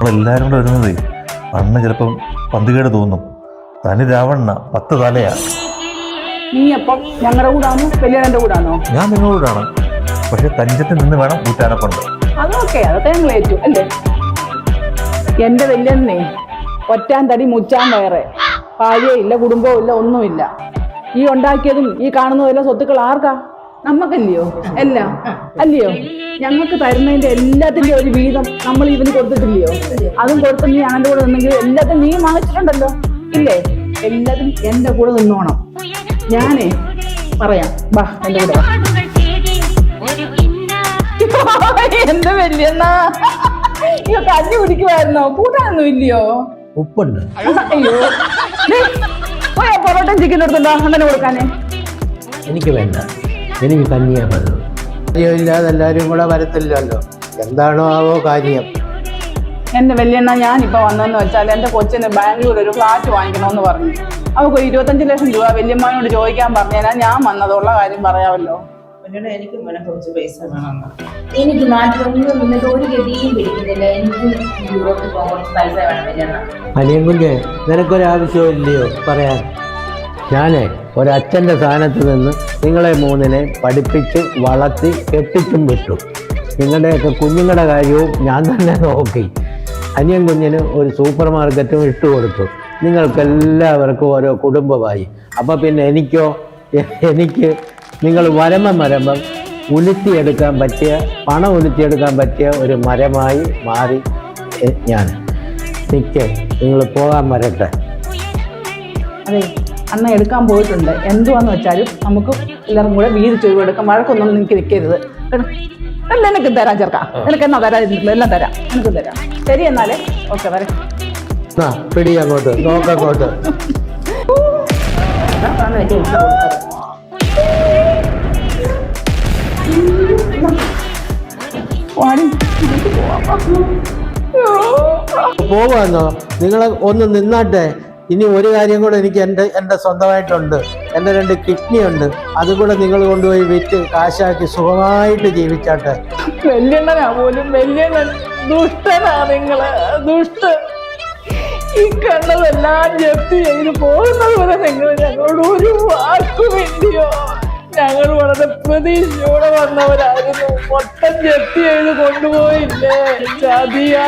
നമ്മളെല്ലാവരും കൂടെ വരുന്നതേ അണ്ണ ചിലപ്പം പന്തികേട് തോന്നും. തനി രാവണ്ണ 10 തലയാ. നീ അപ്പം ഞങ്ങളുടെ കൂടാണോ കല്യാണന്റെ കൂടാണോ? ഞാൻ നിങ്ങളുടെ കൂടാണ്. പക്ഷെ തഞ്ചത്തിൽ നിന്ന് വേണം ഊറ്റാനെ കൊണ്ട്. അതൊക്കെ ഞങ്ങൾ ഏറ്റു അല്ലേ. എന്റെ വല്യന്നേ ഒറ്റാൻ തടി മുച്ചാൻ വേറെ, ഭാര്യയില്ല കുടുംബവും ഇല്ല ഒന്നുമില്ല. ഈ ഉണ്ടാക്കിയതും ഈ കാണുന്നതെല്ലാം സ്വത്തുക്കൾ ആർക്കാ? നമ്മക്കല്ലയോ എല്ലാം അല്ലയോ? ഞങ്ങൾക്ക് തരുന്നതിന്റെ എല്ലാത്തിന്റെ ഒരു വീതം നമ്മൾ ഇവന് കൊടുത്തിട്ടില്ലയോ? അതും കൊടുത്ത് നീ ആന്റെ കൂടെ നിന്നെങ്കിൽ എല്ലാത്തിനും നീ വാങ്ങിച്ചിട്ടുണ്ടല്ലോ ഇല്ലേ? എല്ലാത്തിനും എന്റെ കൂടെ നിന്നോണം. ഞാനേ പറയാം, ബാ എന്റെ കൂടെ. എന്ത് വല്യണ്ണാ കഞ്ഞി കുടിക്കുമായിരുന്നോ? കൂട്ടാനൊന്നും ഇല്ലയോ? ഉപ്പുണ്ട്. അയ്യോ പോയാ പൊറോട്ടയും ചിക്കൻ എടുത്തുണ്ടോ അങ്ങനെ കൊടുക്കാനേ? എനിക്ക് വേണ്ട, എനിക്ക് കഞ്ഞിയാ മതി. ഇല്ലാതെ എല്ലാവരും കൂടെ വരത്തില്ലല്ലോ. എന്താണോ ആവോ കാര്യം. എന്റെ വല്യണ്ണ ഞാനിപ്പോ വന്നെന്ന് വെച്ചാൽ എന്റെ കൊച്ചിന് ബാംഗ്ലൂർ ഒരു ഫ്ലാറ്റ് വാങ്ങിക്കണമെന്ന് പറഞ്ഞു. അവർക്ക് 25 ലക്ഷം രൂപ വല്യമ്മയോട് ചോദിക്കാൻ പറഞ്ഞാൽ ഞാൻ വന്നതുള്ള കാര്യം പറയാമല്ലോ. എനിക്ക് കുറച്ച് പൈസ വേണം. എനിക്ക് നാട്ടിലൊന്നും നിന്നിട്ട് ഒരു ഗതിയും പിടിക്കുന്നില്ല. എനിക്ക് യൂറോപ്പിൽ പോകാൻ കുറച്ച് പൈസ വേണം. അനിയൻ കുഞ്ഞെ, നിനക്കൊരാവശ്യമില്ലയോ പറയാൻ? ഞാനേ ഒരച്ഛൻ്റെ സ്ഥാനത്ത് നിന്ന് നിങ്ങളെ 3 പഠിപ്പിച്ച് വളർത്തി കെട്ടിച്ചും വിട്ടു. നിങ്ങളുടെയൊക്കെ കുഞ്ഞുങ്ങളുടെ കാര്യവും ഞാൻ തന്നെ നോക്കി. അനിയൻ കുഞ്ഞിന് ഒരു സൂപ്പർ മാർക്കറ്റും ഇട്ടുകൊടുത്തു. നിങ്ങൾക്കെല്ലാവർക്കും ഓരോ കുടുംബമായി. അപ്പം പിന്നെ എനിക്ക് നിങ്ങൾ വരുമ്പം ഉലുത്തിയെടുക്കാൻ പറ്റിയ, പണം ഉലുത്തിയെടുക്കാൻ പറ്റിയ ഒരു മരമായി മാറി ഞാൻ. നിങ്ങൾ പോകാൻ വരട്ടെ. അതെ, അണ്ണ എടുക്കാൻ പോയിട്ടുണ്ട്. എന്തുവാന്ന് വെച്ചാലും നമുക്ക് എല്ലാവരും കൂടെ വീതിച്ചൊഴിവ് എടുക്കാം. വഴക്കൊന്നും എനിക്ക് നിൽക്കരുത്. അല്ല എനിക്ക് തരാം ചേർക്കാം. എനിക്ക് എന്നാ തരാതിരുന്നില്ല, എല്ലാം തരാം, എനിക്ക് തരാം. ശരി എന്നാലേ, ഓക്കെ വരെ. പിടി അങ്ങോട്ട്, നോക്കങ്ങോട്ട്. പോവാന്നോ? നിങ്ങൾ ഒന്ന് നിന്നാട്ടെ. ഇനി ഒരു കാര്യം കൂടെ എനിക്ക് എൻ്റെ സ്വന്തമായിട്ടുണ്ട്. എൻ്റെ 2 കിഡ്നി ഉണ്ട്. അതുകൂടെ നിങ്ങൾ കൊണ്ടുപോയി വിറ്റ് കാശാക്കി സുഖമായിട്ട് ജീവിച്ചാട്ടെ. വല്യണ്ണനാ പോലും വല്യണ്ണൻ ദുഷ്ടനാ. നിങ്ങള് ദുഷ്ട. ഈ കണ്ടതെല്ലാം ജപ്തി ചെയ്ത് പോകുന്നത് വരെ നിങ്ങൾ ഞങ്ങളോട് ഒരു വാക്കു വേണ്ടിയോ? ഞങ്ങൾ വളരെ പ്രതീക്ഷയോടെ വന്നവരായിരുന്നു. മൊത്തം ജപ്തി ചെയ്ത് കൊണ്ടുപോയില്ലേ? ചതിയാ.